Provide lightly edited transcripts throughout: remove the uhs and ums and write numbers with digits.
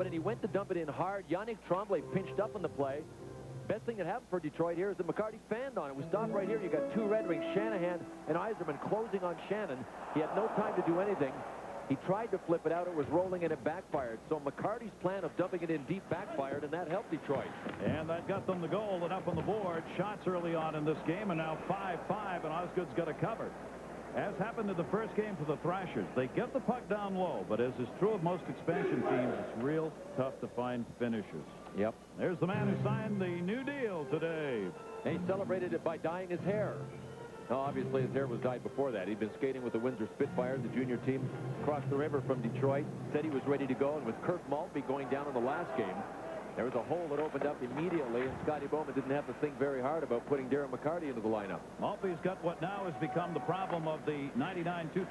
and he went to dump it in hard. Yannick Tremblay pinched up on the play. Best thing that happened for Detroit here is that McCarty fanned on it. We stop right here. You got two Red Wings, Shanahan and Yzerman, closing on Shannon. He had no time to do anything. He tried to flip it out. It was rolling and it backfired. So McCarty's plan of dumping it in deep backfired, and that helped Detroit. And that got them the goal and up on the board. Shots early on in this game, and now 5-5, and Osgood's got a cover. As happened in the first game for the Thrashers, they get the puck down low, but as is true of most expansion teams, it's real tough to find finishers. Yep. There's the man who signed the new deal today. And he celebrated it by dyeing his hair. Now, obviously, his hair was dyed before that. He'd been skating with the Windsor Spitfires, the junior team, across the river from Detroit. Said he was ready to go, and with Kirk Maltby going down in the last game, there was a hole that opened up immediately, and Scotty Bowman didn't have to think very hard about putting Darren McCarty into the lineup. Maltby's got what now has become the problem of the 99-2000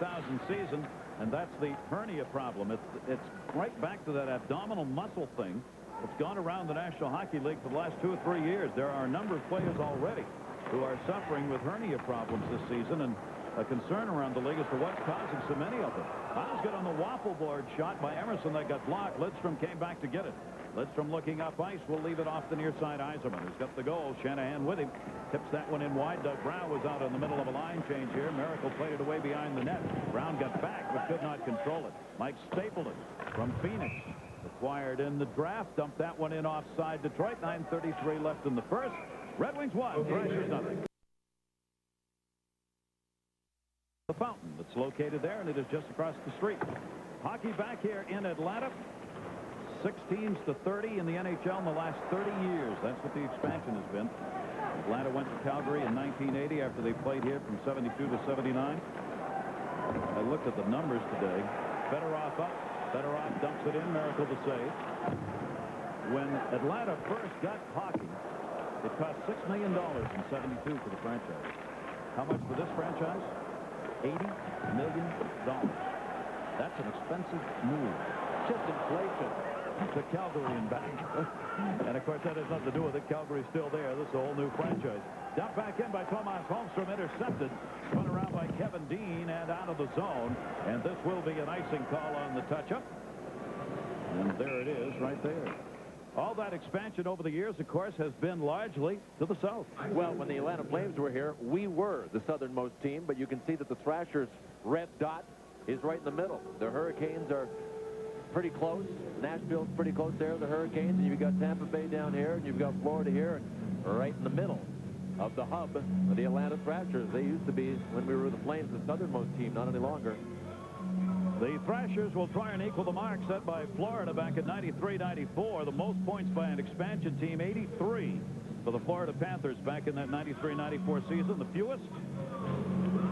season, and that's the hernia problem. It's right back to that abdominal muscle thing that's gone around the National Hockey League for the last 2 or 3 years. There are a number of players already who are suffering with hernia problems this season, and a concern around the league as to what's causing so many of them. Osgood on the waffle board shot by Emerson that got blocked. Lidstrom came back to get it. Lidstrom looking up ice will leave it off the near side. Yzerman, who's got the goal. Shanahan with him. Tips that one in wide. Doug Brown was out in the middle of a line change here. Miracle played it away behind the net. Brown got back but could not control it. Mike Stapleton from Phoenix, acquired in the draft, dumped that one in offside. Detroit, 9:33 left in the first. Red Wings 1, Thrashers nothing. The fountain that's located there, and it is just across the street. Hockey back here in Atlanta. 6 teams to 30 in the NHL in the last 30 years. That's what the expansion has been. Atlanta went to Calgary in 1980 after they played here from 72 to 79. I looked at the numbers today. Fedorov up. Fedorov dumps it in. Miracle to save. When Atlanta first got hockey, it cost $6 million in 72 for the franchise. How much for this franchise? $80 million. That's an expensive move. Just inflation. To Calgary and back. And, of course, that has nothing to do with it. Calgary's still there. This is a whole new franchise. Dumped back in by Tomas Holmstrom, intercepted. Spun around by Kevin Dean and out of the zone. And this will be an icing call on the touch-up. And there it is right there. All that expansion over the years, of course, has been largely to the south. Well, when the Atlanta Flames were here, we were the southernmost team, but you can see that the Thrashers' red dot is right in the middle. The Hurricanes are pretty close. Nashville's pretty close there, the Hurricanes, and you've got Tampa Bay down here, and you've got Florida here, and right in the middle of the hub of the Atlanta Thrashers. They used to be, when we were the Flames, the southernmost team, not any longer. The Thrashers will try and equal the mark set by Florida back in 93-94. The most points by an expansion team, 83 for the Florida Panthers back in that 93-94 season. The fewest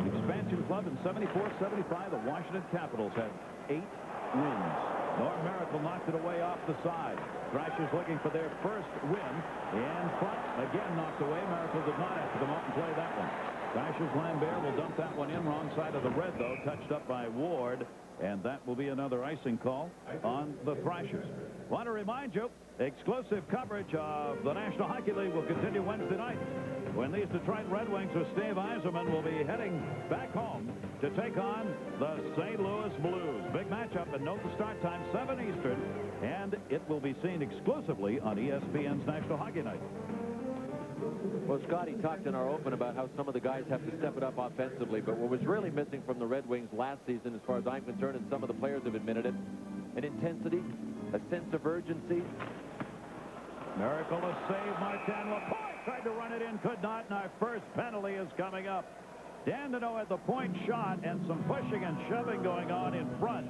expansion club in 74-75. The Washington Capitals had 8 wins. Norm Miracle knocked it away off the side. Thrashers looking for their first win in front. Again knocked away. Miracle did not have to come out and play that one. Thrashers Lambert will dump that one in. Wrong side of the red, though. Touched up by Ward. And that will be another icing call on the Thrashers. Want to remind you, exclusive coverage of the National Hockey League will continue Wednesday night when these Detroit Red Wings with Steve Yzerman will be heading back home to take on the St. Louis Blues. Big matchup, and note the start time, 7 Eastern, and it will be seen exclusively on ESPN's National Hockey Night. Well, Scotty talked in our open about how some of the guys have to step it up offensively, but what was really missing from the Red Wings last season, as far as I'm concerned, and some of the players have admitted it, an intensity, a sense of urgency. Miracle to save. Martin Lapointe tried to run it in, could not, and our first penalty is coming up. Dandino had the point shot and some pushing and shoving going on in front.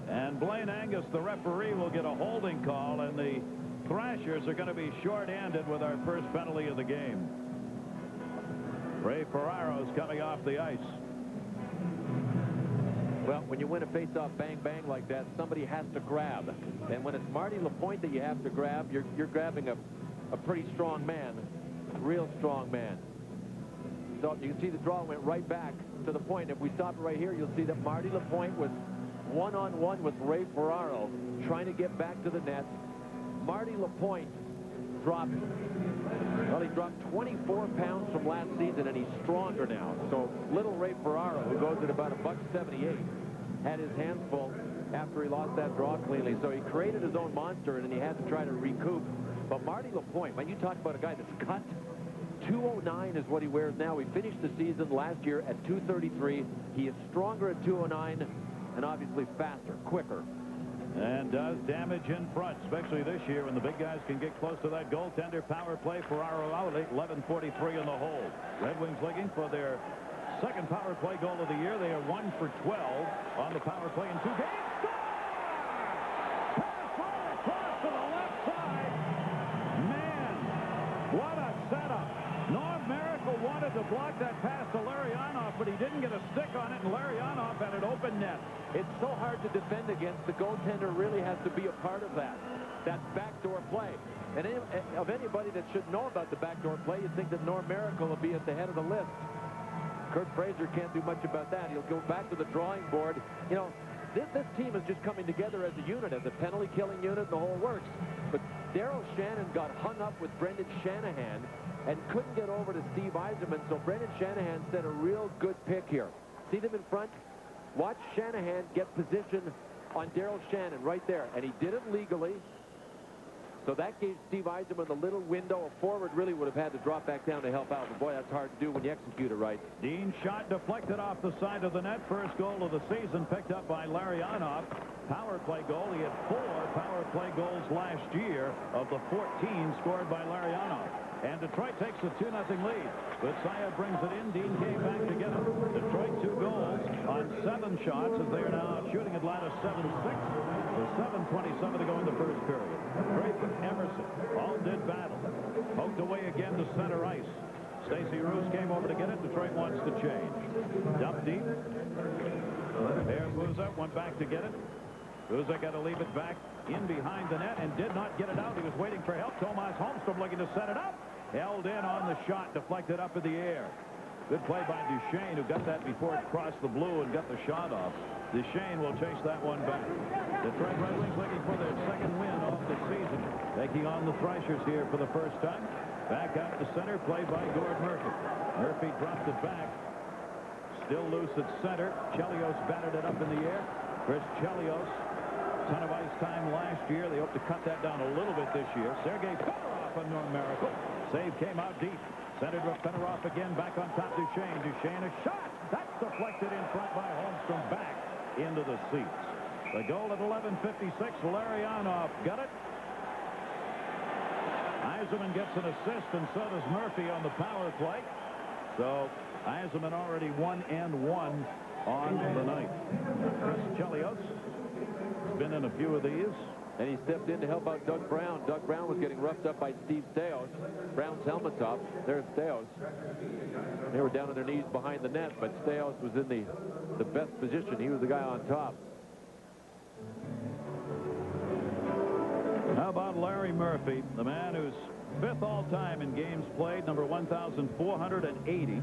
And Blaine Angus, the referee, will get a holding call, and the Thrashers are going to be short-handed with our first penalty of the game. Ray Ferraro's coming off the ice. Well, when you win a face-off bang-bang like that, somebody has to grab. And when it's Marty Lapointe that you have to grab, you're grabbing a pretty strong man, real strong man. So you can see the draw went right back to the point. If we stop it right here, you'll see that Marty Lapointe was one-on-one with Ray Ferraro trying to get back to the net. Marty Lapointe dropped 24 pounds from last season, and he's stronger now. So little Ray Ferraro, who goes at about $1.78, had his hands full. after he lost that draw cleanly. So he created his own monster, and then he had to try to recoup. But Marty LaPointe, when you talk about a guy that's cut, 209 is what he wears now. He finished the season last year at 233. He is stronger at 209 and obviously faster, quicker. And does damage in front, especially this year when the big guys can get close to that goaltender. Power play for Arrowley, 11:43 in the hold. Red Wings looking for their second power play goal of the year. They are 1 for 12 on the power play in 2 games. Score! Pass right across to the left side. Man, what a setup. Norm Miracle wanted to block that pass to Larionov, but he didn't get a stick on it, and Larionov had an open net. It's so hard to defend against. The goaltender really has to be a part of that backdoor play. And of anybody that should know about the backdoor play, you'd think that Norm Miracle will be at the head of the list. Kurt Fraser can't do much about that. He'll go back to the drawing board. You know, this team is just coming together as a unit, as a penalty-killing unit, and the whole works. But Daryl Shannon got hung up with Brendan Shanahan and couldn't get over to Steve Yzerman, so Brendan Shanahan set a real good pick here. See them in front? Watch Shanahan get position on Daryl Shannon right there, and he did it legally. So that gave Steve Yzerman the little window. A forward really would have had to drop back down to help out. But boy, that's hard to do when you execute it right. Dean's shot deflected off the side of the net. First goal of the season picked up by Larionov. Power play goal. He had 4 power play goals last year of the 14 scored by Larionov. And Detroit takes a 2-0 lead. But Saya brings it in. Dean came back to get him. Detroit 2 goals on 7 shots as they are now shooting Atlanta 7-6. With 7:27 to go in the first period. Drake and Emerson all did battle. Poked away again to center ice. Stacey Roos came over to get it. Detroit wants to change. Dump deep. There Buza went back to get it. Buza got to leave it back in behind the net and did not get it out. He was waiting for help. Tomas Holmstrom looking to set it up. Held in on the shot. Deflected up in the air. Good play by Duchesne, who got that before it crossed the blue and got the shot off. Duchesne will chase that one back. Detroit Red Wings looking for their second win of the season. Taking on the Thrashers here for the first time. Back out to center, played by Gord Murphy. Murphy dropped it back. Still loose at center. Chelios batted it up in the air. Chris Chelios, ton of ice time last year. They hope to cut that down a little bit this year. Sergei Fedorov on Norm Miracle. Save came out deep. Centered with Fedorov again, back on top Duchesne. Duchesne a shot. That's deflected in front by Holmstrom, back into the seats. The goal at 11:56. Larionov got it. Yzerman gets an assist, and so does Murphy on the power play. So Yzerman already 1-1 on the night. Chris Chelios has been in a few of these. And he stepped in to help out Doug Brown. Doug Brown was getting roughed up by Steve Steos. Brown's helmet's off. There's Steos. They were down on their knees behind the net, but Steos was in the best position. He was the guy on top. How about Larry Murphy, the man who's 5th all-time in games played, number 1,480,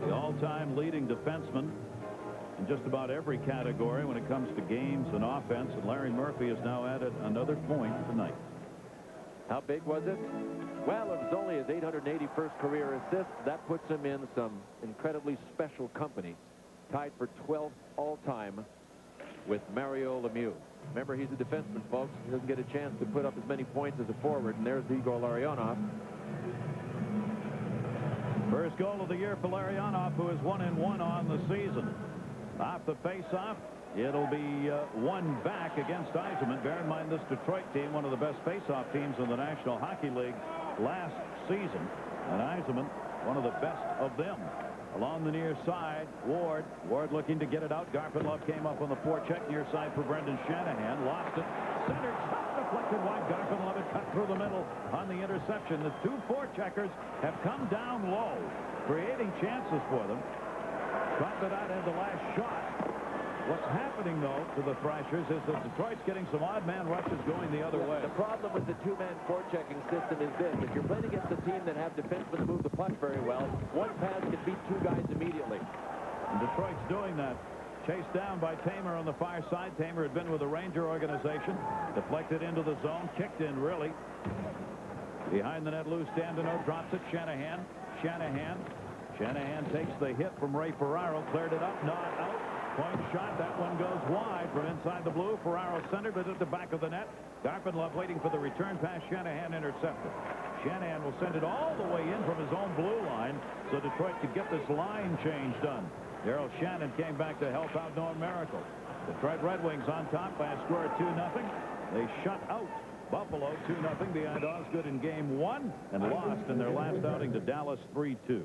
the all-time leading defenseman in just about every category when it comes to games and offense. And Larry Murphy has now added another point tonight. How big was it? Well, it was only his 881st career assist. That puts him in some incredibly special company. Tied for 12th all-time with Mario Lemieux. Remember, he's a defenseman, folks. He doesn't get a chance to put up as many points as a forward. And there's Igor Larionov. First goal of the year for Larionov, who is 1-1 on the season. Off the face-off, it'll be one back against Yzerman. Bear in mind, this Detroit team, one of the best face-off teams in the National Hockey League last season. And Yzerman, one of the best of them. Along the near side, Ward looking to get it out. Garpenlov came up on the forecheck near side for Brendan Shanahan. Lost it. Centered, shot deflected wide. Garpenlov had cut through the middle on the interception. The 2 forecheckers have come down low, creating chances for them. Garpenlov had the last shot. What's happening, though, to the Thrashers is that Detroit's getting some odd man rushes going the other way. The problem with the 2-man forechecking system is this. If you're playing against a team that have defensemen move the puck very well, one pass can beat 2 guys immediately. And Detroit's doing that. Chased down by Tamer on the far side. Tamer had been with the Ranger organization. Deflected into the zone. Kicked in, really. Behind the net, loose. Dandino drops it. Shanahan takes the hit from Ray Ferraro. Cleared it up. Not out. Point shot. That one goes wide from inside the blue. Ferraro centered, but at the back of the net. Garpenlove waiting for the return pass. Shanahan intercepted. Shanahan will send it all the way in from his own blue line so Detroit could get this line change done. Darryl Shannon came back to help out Norm Miracle. Detroit Red Wings on top by a score of 2-0. They shut out Buffalo 2-0 behind Osgood in Game 1 and lost in their last outing to Dallas 3-2.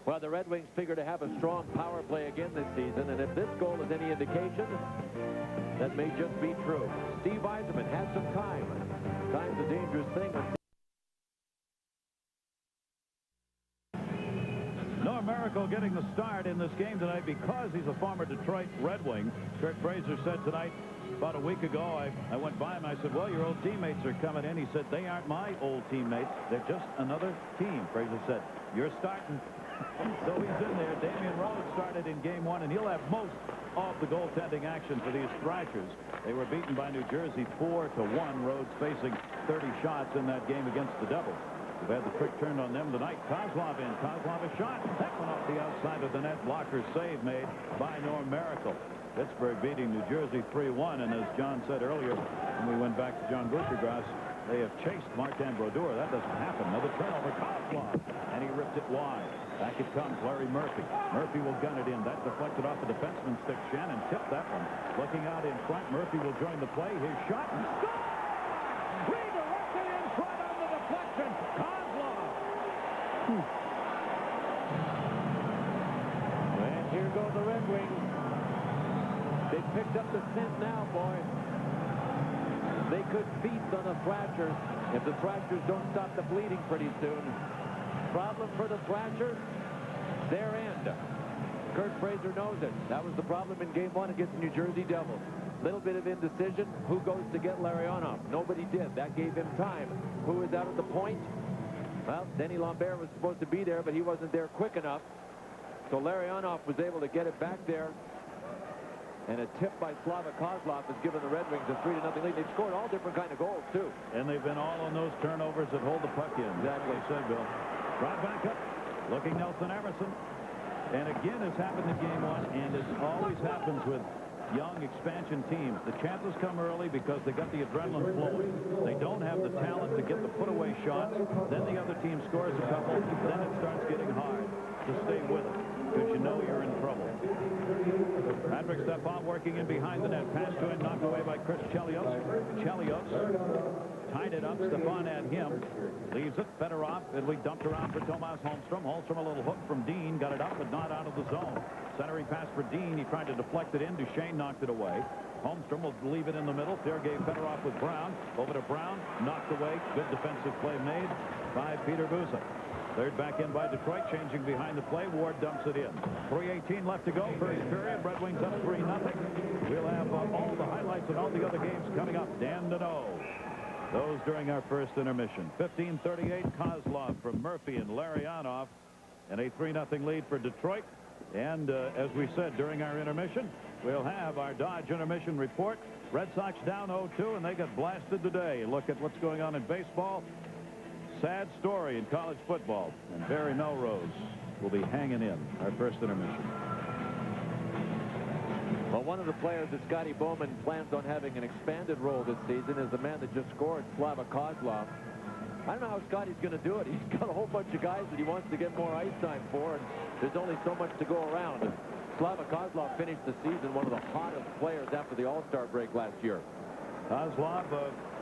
Well, the Red Wings figure to have a strong power play again this season, and if this goal is any indication, that may just be true. Steve Yzerman had some time. Time's a dangerous thing. Norm Miracle getting the start in this game tonight because he's a former Detroit Red Wing. Kurt Fraser said tonight, about a week ago, I went by him. I said, well, your old teammates are coming in. He said, they aren't my old teammates. They're just another team. Fraser said, you're starting. So he's in there. Damian Rhodes started in Game 1, and he'll have most of the goaltending action for these Thrashers. They were beaten by New Jersey 4-1. Rhodes facing 30 shots in that game against the Devils. They've had the trick turned on them tonight. Kozlov in. Kozlov a shot. That one off the outside of the net. Blocker save made by Norm Miracle. Pittsburgh beating New Jersey 3-1. And as John said earlier, when we went back to John Bouchergrass, they have chased Martin Brodeur. That doesn't happen. Another turnover. Kozlov. And he ripped it wide. Back it comes. Larry Murphy. Murphy will gun it in. That deflected off the defenseman's stick. Shannon tipped that one. Looking out in front. Murphy will join the play. His shot. And score! Redirected in front on the deflection. Kozlov. And here go the Red Wings. They picked up the scent now, boy. They could feast on the Thrashers if the Thrashers don't stop the bleeding pretty soon. Problem for the Thrashers, their end. Kurt Fraser knows it. That was the problem in Game 1 against the New Jersey Devils. Little bit of indecision. Who goes to get Larionov? Nobody did. That gave him time. Who is out at the point? Well, Denny Lambert was supposed to be there, but he wasn't there quick enough. So Larionov was able to get it back there. And a tip by Slava Kozlov has given the Red Wings a 3-0 lead. They've scored all different kind of goals, too. And they've been all on those turnovers that hold the puck in. Exactly. Said Bill. Right back up. Looking Nelson Emerson. And again, it's happened in Game 1, and it always happens with young expansion teams. The chances come early because they got the adrenaline flowing. They don't have the talent to get the put-away shots. Then the other team scores a couple. Then it starts getting hard to stay with it because you know you're in trouble. Patrick Stepan working in behind the net. Pass to him, knocked away by Chris Chelios. Chelios tied it up. Stepan had him. Leaves it. Fedorov. It'll be dumped around for Tomas Holmstrom. Holmstrom a little hook from Dean. Got it up, but not out of the zone. Centering pass for Dean. He tried to deflect it in. Duchesne knocked it away. Holmstrom will leave it in the middle. Sergei Fedorov with Brown. Over to Brown. Knocked away. Good defensive play made by Peter Buza. Third back in by Detroit, changing behind the play. Ward dumps it in. 3:18 left to go. First period. Red Wings up 3-0. We'll have all the highlights and all the other games coming up. Dan to know. Those during our first intermission. 15:38. Kozlov from Murphy and Larionov. And a 3-0 lead for Detroit. And as we said during our intermission, we'll have our Dodge intermission report. Red Sox down 0-2, and they got blasted today. Look at what's going on in baseball. Sad story in college football. And Barry Melrose will be hanging in our first intermission. Well, one of the players that Scotty Bowman plans on having an expanded role this season is the man that just scored, Slava Kozlov. I don't know how Scotty's going to do it. He's got a whole bunch of guys that he wants to get more ice time for, and there's only so much to go around. Slava Kozlov finished the season one of the hottest players after the All-Star break last year. Kozlov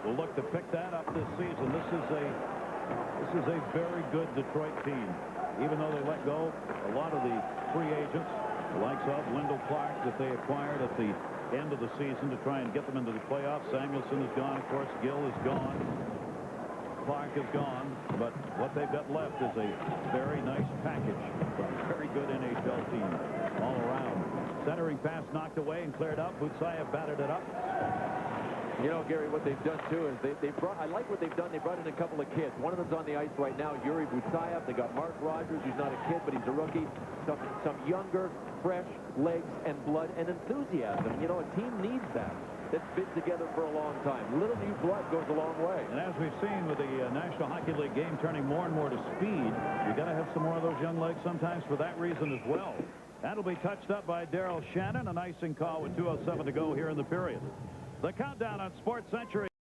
will look to pick that up this season. This is a very good Detroit team. Even though they let go a lot of the free agents, the likes of Wendell Clark that they acquired at the end of the season to try and get them into the playoffs. Samuelson is gone, of course. Gill is gone. Clark is gone. But what they've got left is a very nice package. A very good NHL team all around. Centering pass knocked away and cleared up. Butsayev batted it up. You know, Gary, what they've done, too, is they brought, I like what they've done. They brought in a couple of kids. One of them's on the ice right now, Yuri Butsayev. They got Mark Rogers, who's not a kid, but he's a rookie. Some younger, fresh legs and blood and enthusiasm. You know, a team needs that. That's been together for a long time. Little new blood goes a long way. And as we've seen with the National Hockey League game turning more and more to speed, you got to have some more of those young legs sometimes for that reason as well. That'll be touched up by Darrell Shannon. An icing call with 2:07 to go here in the period. The countdown on Sports Century.